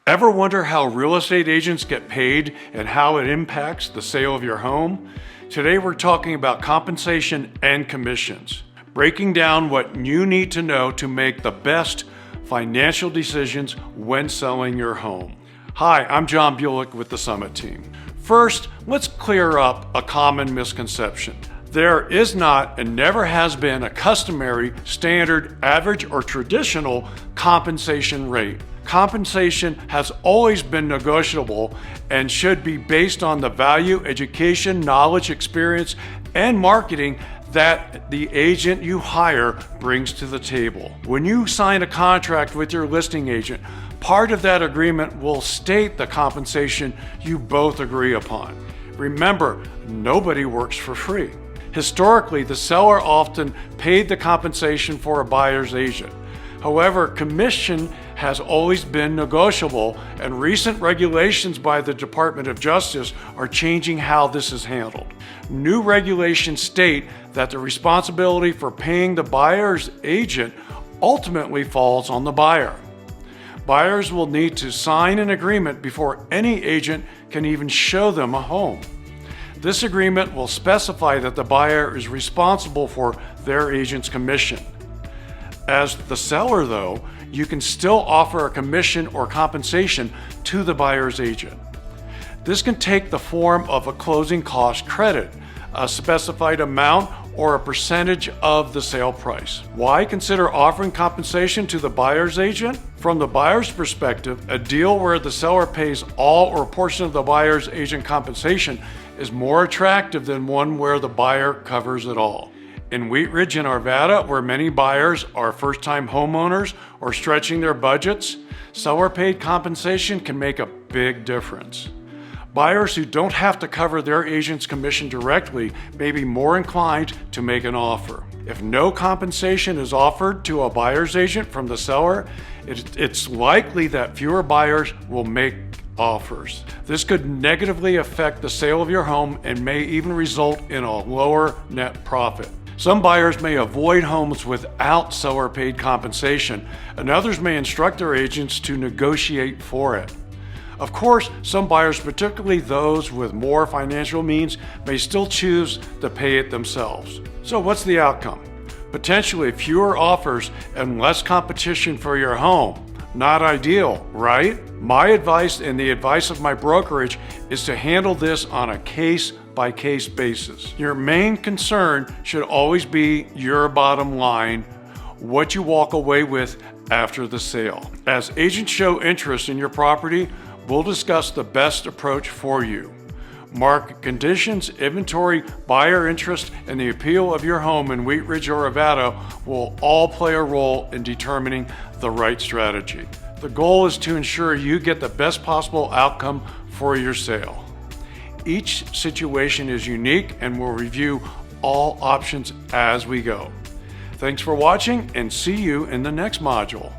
Ever wonder how real estate agents get paid and how it impacts the sale of your home? Today we're talking about compensation and commissions, breaking down what you need to know to make the best financial decisions when selling your home. Hi, I'm John Bulick with the Summit Team. First, let's clear up a common misconception. There is not and never has been a customary, standard, average, or traditional compensation rate. Compensation has always been negotiable and should be based on the value, education, knowledge, experience, and marketing that the agent you hire brings to the table. When you sign a contract with your listing agent, part of that agreement will state the compensation you both agree upon. Remember, nobody works for free. Historically, the seller often paid the compensation for a buyer's agent. However, commission has always been negotiable, and recent regulations by the Department of Justice are changing how this is handled. New regulations state that the responsibility for paying the buyer's agent ultimately falls on the buyer. Buyers will need to sign an agreement before any agent can even show them a home. This agreement will specify that the buyer is responsible for their agent's commission. As the seller, though, you can still offer a commission or compensation to the buyer's agent. This can take the form of a closing cost credit, a specified amount, or a percentage of the sale price. Why consider offering compensation to the buyer's agent? From the buyer's perspective, a deal where the seller pays all or a portion of the buyer's agent compensation is more attractive than one where the buyer covers it all. In Wheat Ridge and Arvada, where many buyers are first-time homeowners or stretching their budgets, seller-paid compensation can make a big difference. Buyers who don't have to cover their agent's commission directly may be more inclined to make an offer. If no compensation is offered to a buyer's agent from the seller, it's likely that fewer buyers will make offers. This could negatively affect the sale of your home and may even result in a lower net profit. Some buyers may avoid homes without seller-paid compensation, and others may instruct their agents to negotiate for it. Of course, some buyers, particularly those with more financial means, may still choose to pay it themselves. So what's the outcome? Potentially fewer offers and less competition for your home. Not ideal, right? My advice and the advice of my brokerage is to handle this on a case-by-case basis. Your main concern should always be your bottom line, what you walk away with after the sale. As agents show interest in your property, we'll discuss the best approach for you. Market conditions, inventory, buyer interest, and the appeal of your home in Wheat Ridge or Arvada will all play a role in determining the right strategy. The goal is to ensure you get the best possible outcome for your sale. Each situation is unique, and we'll review all options as we go. Thanks for watching, and see you in the next module.